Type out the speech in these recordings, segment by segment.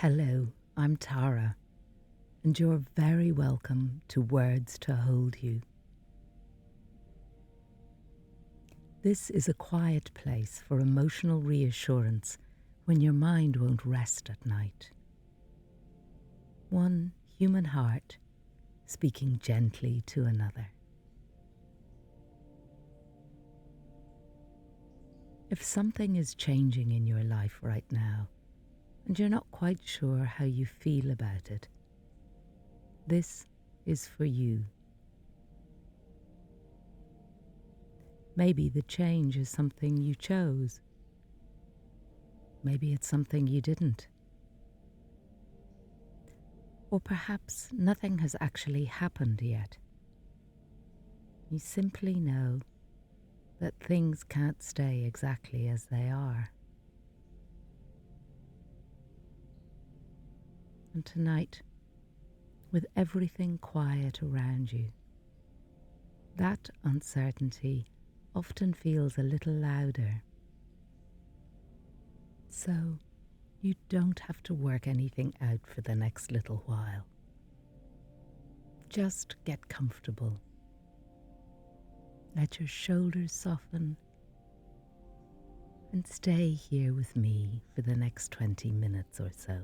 Hello, I'm Tara, and you're very welcome to Words to Hold You. This is a quiet place for emotional reassurance when your mind won't rest at night. One human heart speaking gently to another. If something is changing in your life right now, and you're not quite sure how you feel about it, this is for you. Maybe the change is something you chose. Maybe it's something you didn't. Or perhaps nothing has actually happened yet. You simply know that things can't stay exactly as they are. And tonight, with everything quiet around you, that uncertainty often feels a little louder. So you don't have to work anything out for the next little while. Just get comfortable. Let your shoulders soften and stay here with me for the next 20 minutes or so.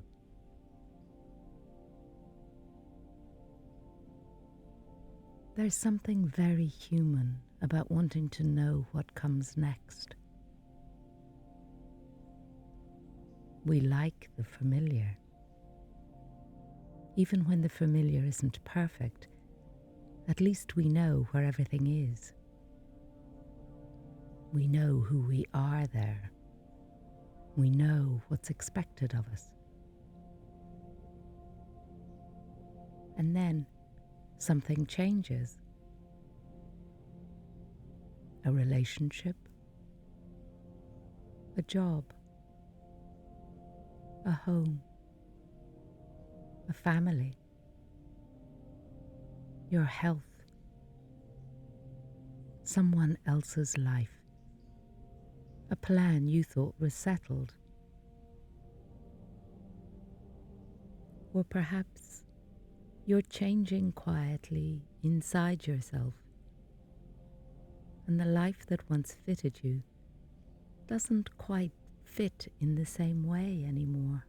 There's something very human about wanting to know what comes next. We like the familiar. Even when the familiar isn't perfect, at least we know where everything is. We know who we are there. We know what's expected of us. And then something changes. A relationship, a job, a home, a family, your health, someone else's life, a plan you thought was settled. Or perhaps you're changing quietly inside yourself, and the life that once fitted you doesn't quite fit in the same way anymore.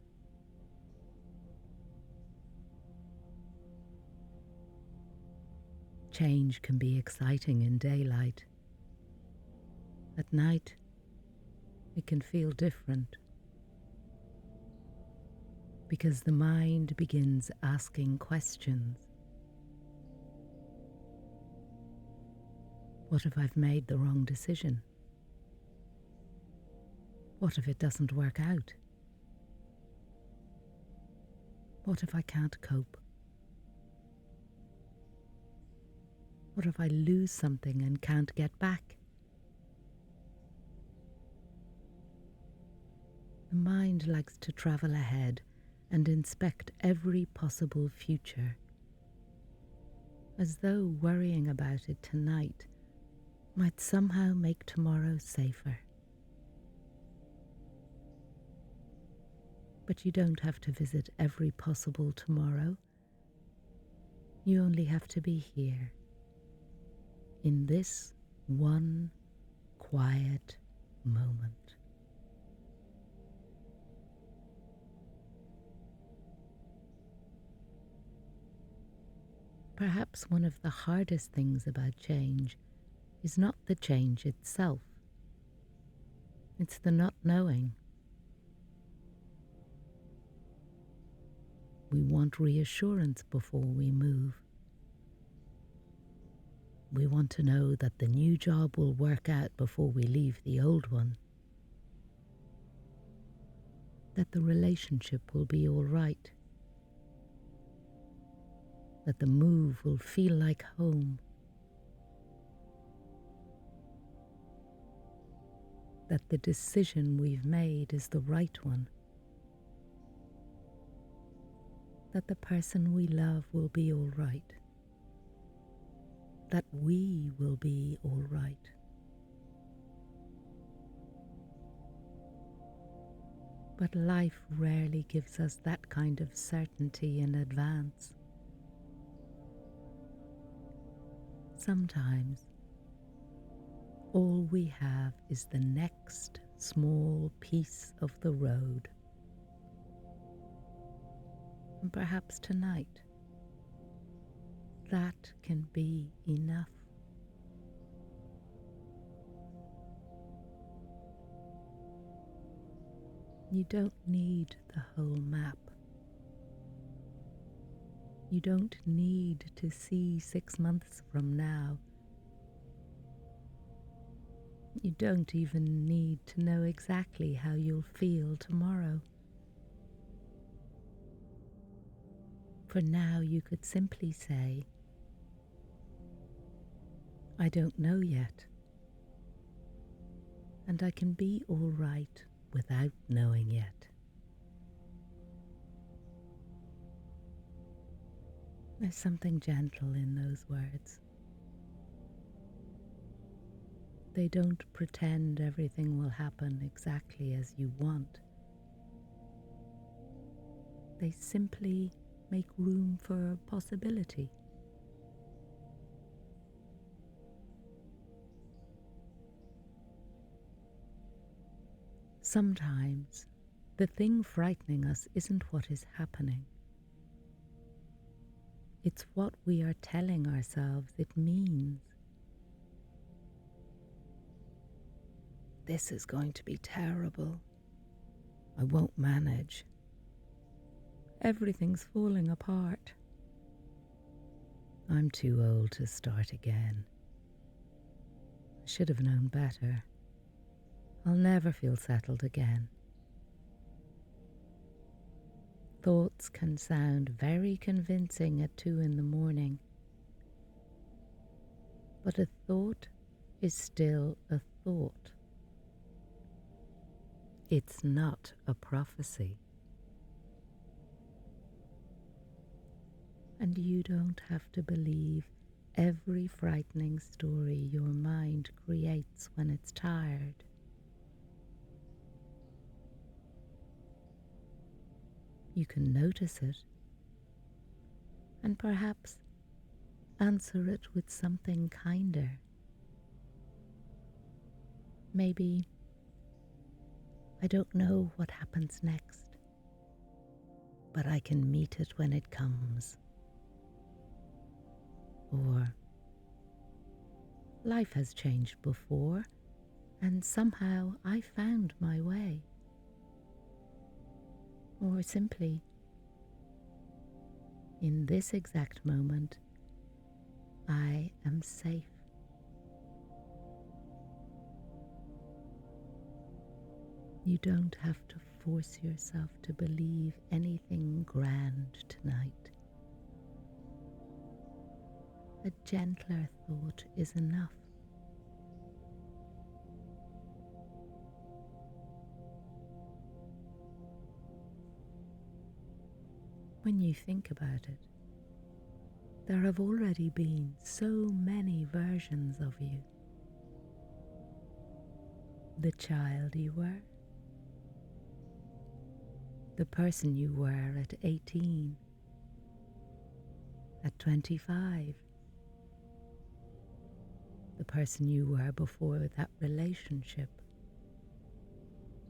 Change can be exciting in daylight. At night, it can feel different, because the mind begins asking questions. What if I've made the wrong decision? What if it doesn't work out? What if I can't cope? What if I lose something and can't get back? The mind likes to travel ahead and inspect every possible future, as though worrying about it tonight might somehow make tomorrow safer. But you don't have to visit every possible tomorrow. You only have to be here, in this one quiet moment. Perhaps one of the hardest things about change is not the change itself. It's the not knowing. We want reassurance before we move. We want to know that the new job will work out before we leave the old one. That the relationship will be all right. That the move will feel like home. That the decision we've made is the right one. That the person we love will be all right. That we will be all right. But life rarely gives us that kind of certainty in advance. Sometimes all we have is the next small piece of the road. And perhaps tonight, that can be enough. You don't need the whole map. You don't need to see 6 months from now. You don't even need to know exactly how you'll feel tomorrow. For now, you could simply say, I don't know yet, and I can be all right without knowing yet. There's something gentle in those words. They don't pretend everything will happen exactly as you want. They simply make room for possibility. Sometimes the thing frightening us isn't what is happening. It's what we are telling ourselves it means. This is going to be terrible. I won't manage. Everything's falling apart. I'm too old to start again. I should have known better. I'll never feel settled again. Thoughts can sound very convincing at 2 in the morning, but a thought is still a thought. It's not a prophecy. And you don't have to believe every frightening story your mind creates when it's tired. You can notice it and perhaps answer it with something kinder. Maybe, I don't know what happens next, but I can meet it when it comes. Or, life has changed before, and somehow I found my way. Or simply, in this exact moment, I am safe. You don't have to force yourself to believe anything grand tonight. A gentler thought is enough. When you think about it, there have already been so many versions of you. The child you were, the person you were at 18, at 25, the person you were before that relationship,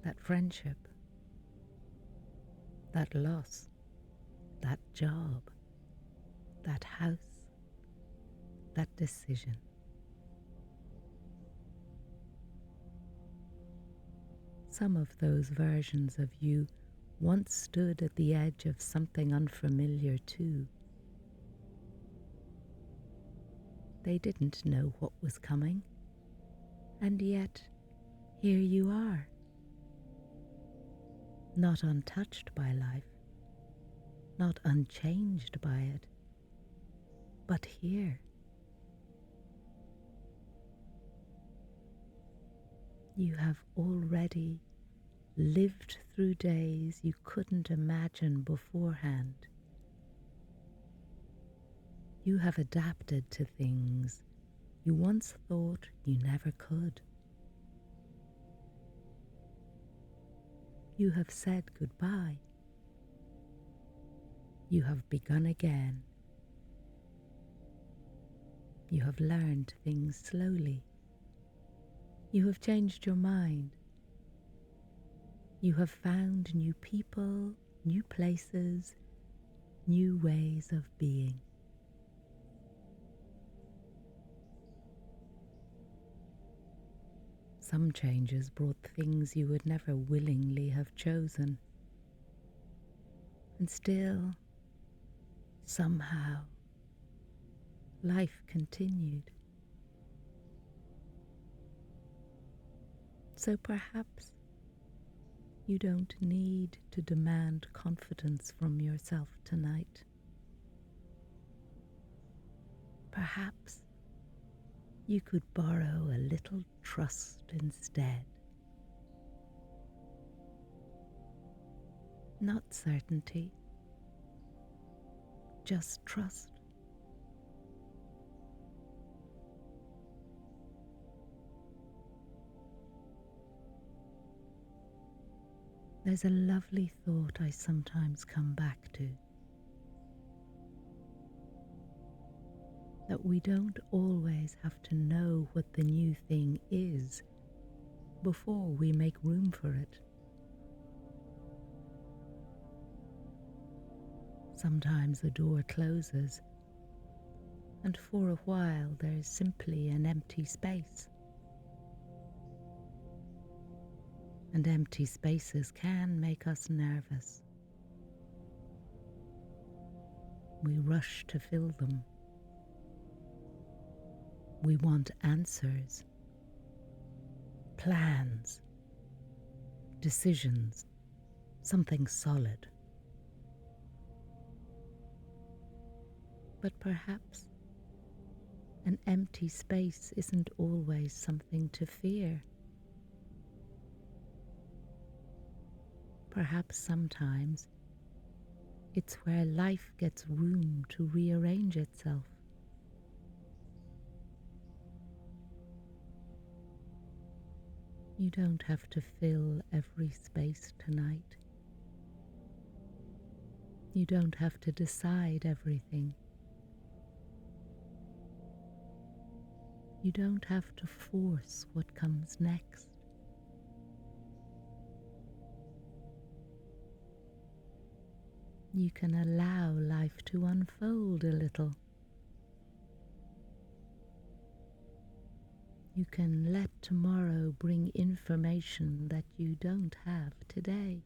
that friendship, that loss, that job, that house, that decision. Some of those versions of you once stood at the edge of something unfamiliar too. They didn't know what was coming, and yet here you are, not untouched by life, not unchanged by it, but here. You have already lived through days you couldn't imagine beforehand. You have adapted to things you once thought you never could. you have said goodbye. You have begun again. You have learned things slowly. You have changed your mind. You have found new people, new places, new ways of being. Some changes brought things you would never willingly have chosen. And still, somehow, life continued. So perhaps you don't need to demand confidence from yourself tonight. Perhaps you could borrow a little trust instead. Not certainty, just trust. There's a lovely thought I sometimes come back to. That we don't always have to know what the new thing is before we make room for it. Sometimes a door closes, and for a while there is simply an empty space. And empty spaces can make us nervous. We rush to fill them. We want answers, plans, decisions, something solid. But perhaps an empty space isn't always something to fear. Perhaps sometimes it's where life gets room to rearrange itself. You don't have to fill every space tonight. You don't have to decide everything. You don't have to force what comes next. You can allow life to unfold a little. You can let tomorrow bring information that you don't have today.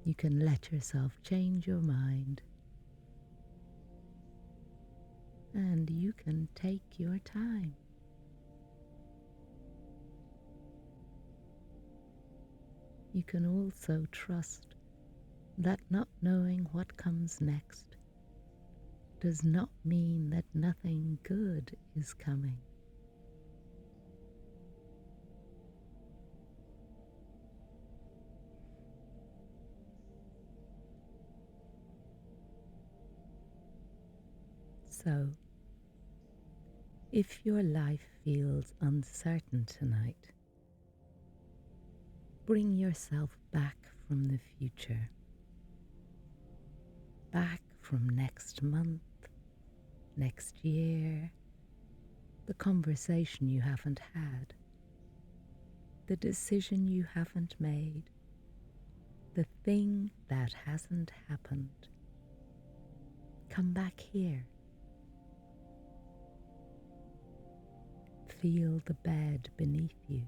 You can let yourself change your mind. And you can take your time. You can also trust that not knowing what comes next does not mean that nothing good is coming. So, if your life feels uncertain tonight, bring yourself back from the future, back from next month, next year, the conversation you haven't had, the decision you haven't made, the thing that hasn't happened. Come back here. Feel the bed beneath you.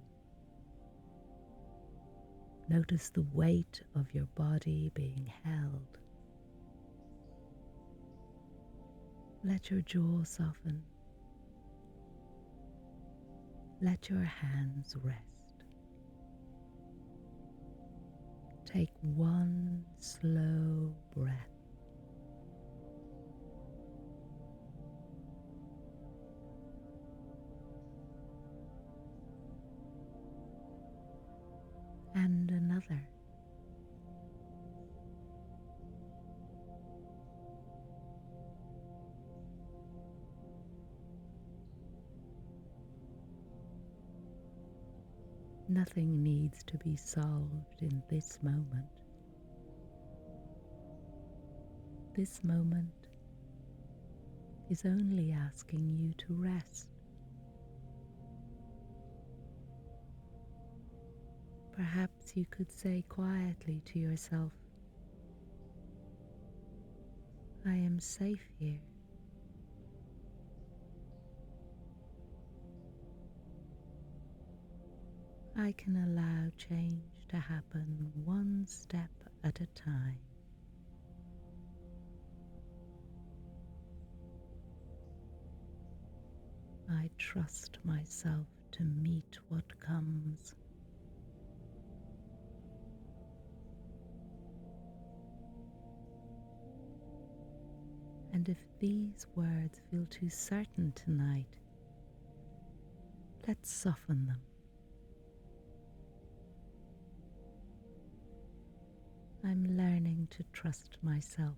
Notice the weight of your body being held. Let your jaw soften. Let your hands rest. Take one slow breath. And another. Nothing needs to be solved in this moment. This moment is only asking you to rest. Perhaps you could say quietly to yourself, I am safe here. I can allow change to happen one step at a time. I trust myself to meet what comes. And if these words feel too certain tonight, let's soften them. I'm learning to trust myself.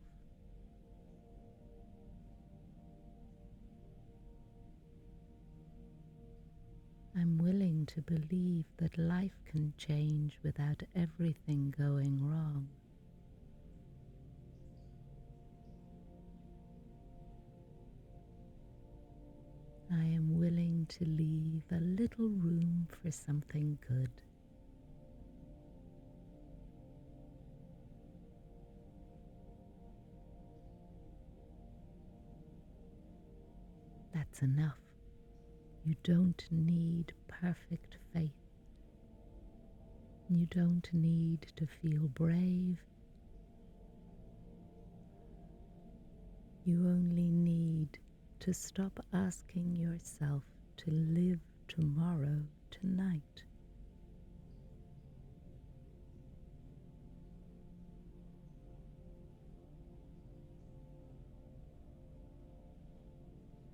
I'm willing to believe that life can change without everything going wrong. I am willing to leave a little room for something good. That's enough. You don't need perfect faith. You don't need to feel brave. You only need to stop asking yourself to live tomorrow tonight.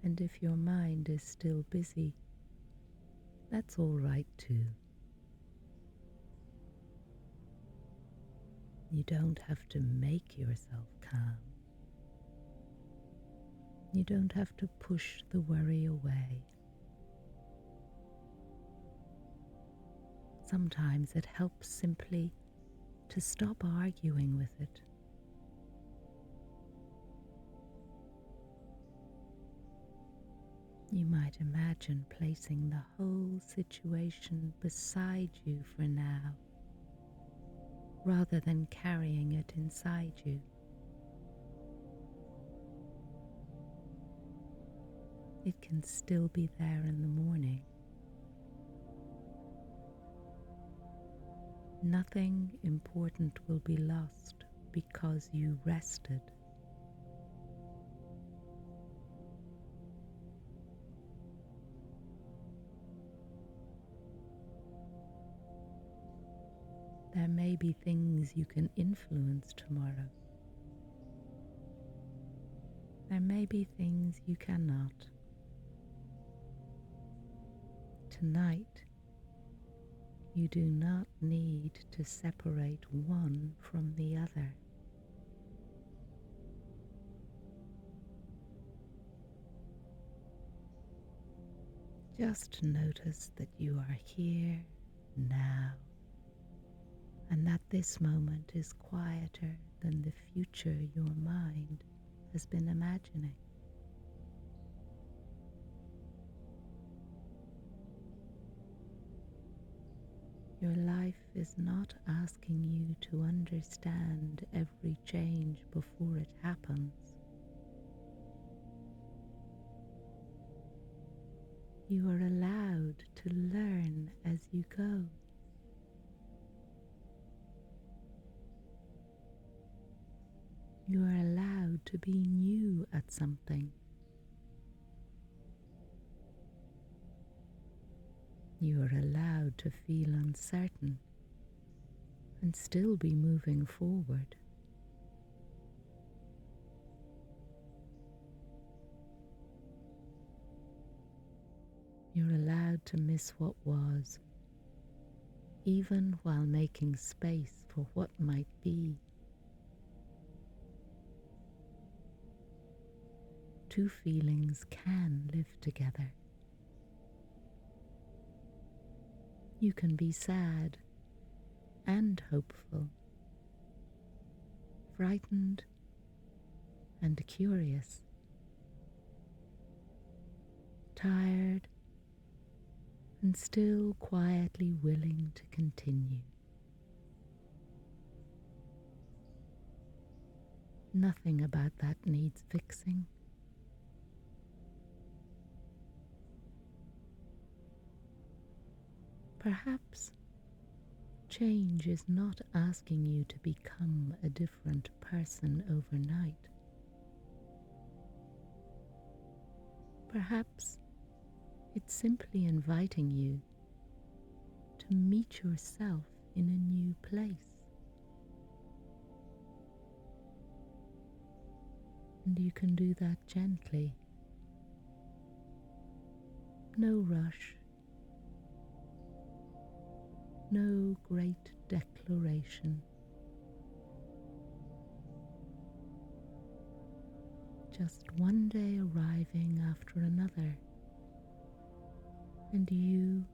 And if your mind is still busy, that's all right too. You don't have to make yourself calm. You don't have to push the worry away. Sometimes it helps simply to stop arguing with it. You might imagine placing the whole situation beside you for now, rather than carrying it inside you. It can still be there in the morning. Nothing important will be lost because you rested. There may be things you can influence tomorrow. There may be things you cannot. Tonight, you do not need to separate one from the other. Just notice that you are here now, and that this moment is quieter than the future your mind has been imagining. Your life is not asking you to understand every change before it happens. You are allowed to learn as you go. You are allowed to be new at something. You are allowed to feel uncertain and still be moving forward. You're allowed to miss what was, even while making space for what might be. Two feelings can live together. You can be sad and hopeful, frightened and curious, tired and still quietly willing to continue. Nothing about that needs fixing. Perhaps change is not asking you to become a different person overnight. Perhaps it's simply inviting you to meet yourself in a new place. And you can do that gently. No rush. No great declaration. Just one day arriving after another, and you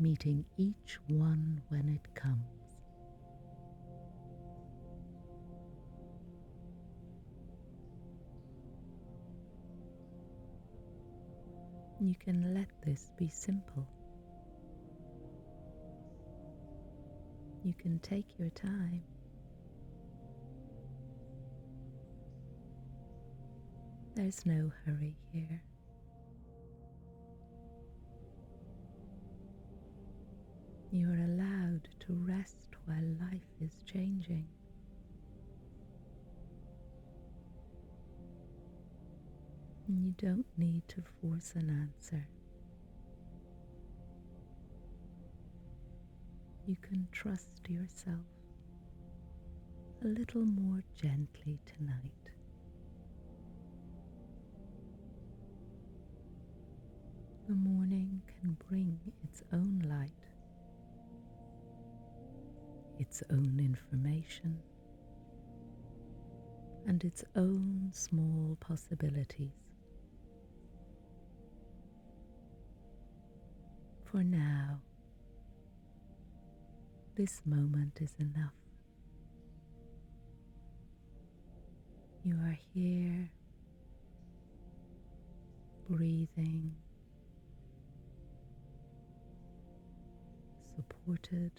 meeting each one when it comes. You can let this be simple. You can take your time. There's no hurry here. You are allowed to rest while life is changing. And you don't need to force an answer. You can trust yourself a little more gently tonight. The morning can bring its own light, its own information, and its own small possibilities. For now, this moment is enough. You are here, breathing, supported,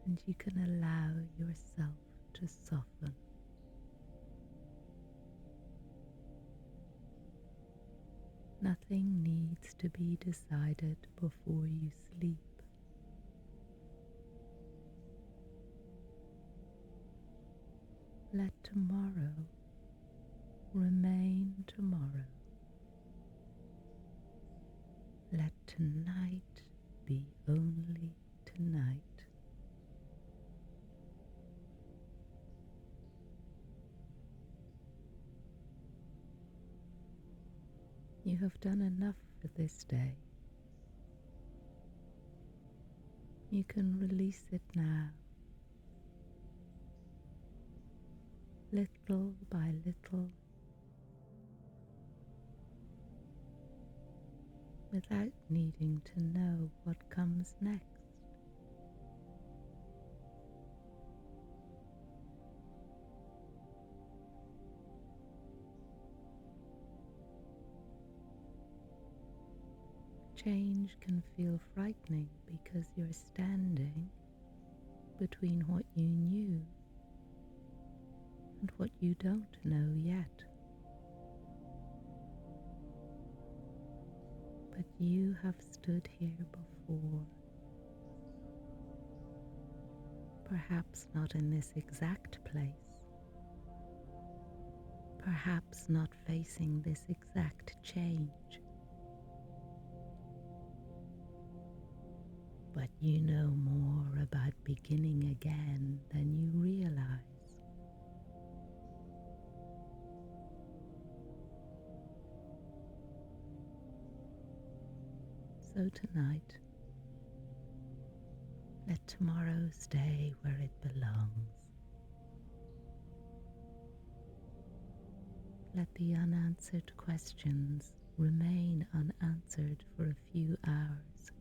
and you can allow yourself to soften. Nothing needs to be decided before you sleep. Let tomorrow remain tomorrow. Let tonight be only tonight. You have done enough for this day. You can release it now, little by little, without needing to know what comes next. Change can feel frightening because you're standing between what you knew and what you don't know yet. But you have stood here before, perhaps not in this exact place, perhaps not facing this exact change. But you know more about beginning again than you realize. So tonight, let tomorrow stay where it belongs. Let the unanswered questions remain unanswered for a few hours.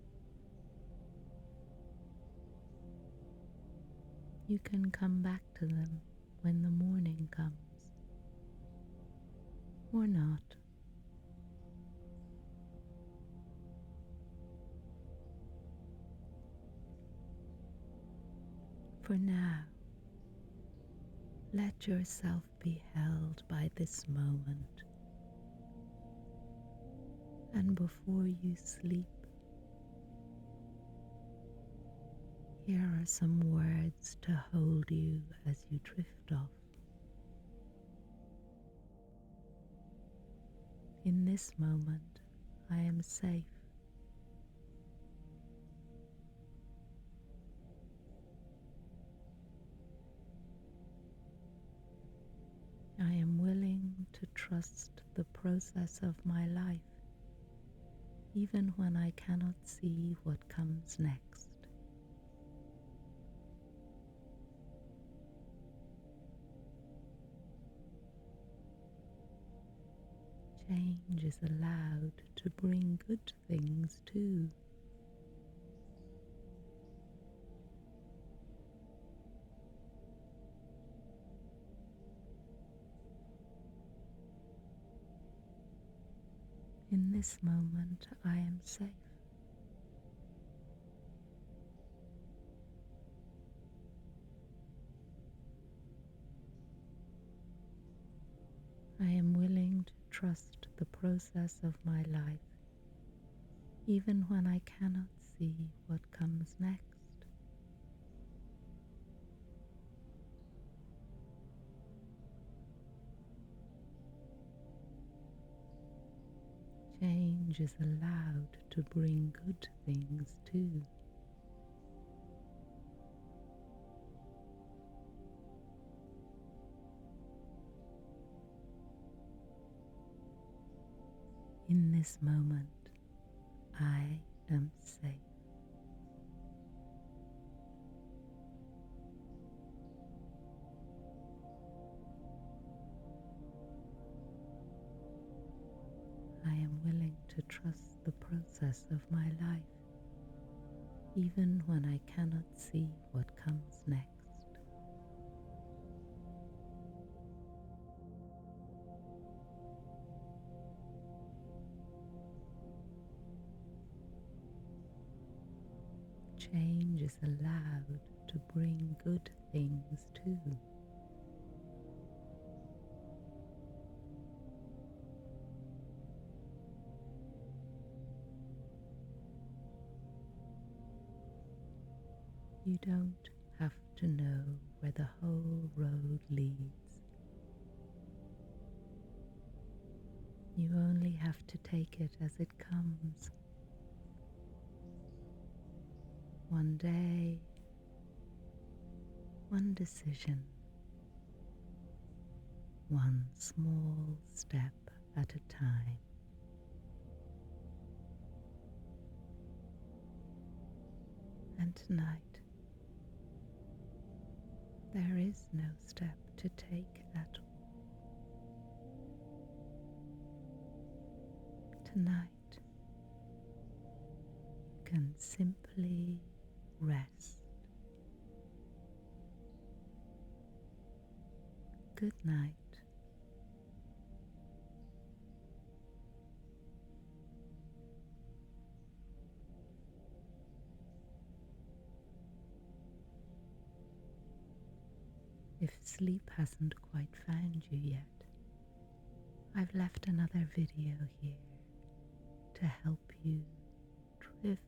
You can come back to them when the morning comes, or not. For now, let yourself be held by this moment, and before you sleep, here are some words to hold you as you drift off. In this moment, I am safe. I am willing to trust the process of my life, even when I cannot see what comes next. Change is allowed to bring good things too. In this moment, I am safe. I am willing to trust the process of my life, even when I cannot see what comes next. Change is allowed to bring good things too. In this moment, I am safe. I am willing to trust the process of my life, even when I cannot see what comes next. Change is allowed to bring good things too. You don't have to know where the whole road leads. You only have to take it as it comes. One day, one decision, one small step at a time. And tonight, there is no step to take at all. Tonight, you can simply rest. Good night. If sleep hasn't quite found you yet, I've left another video here to help you drift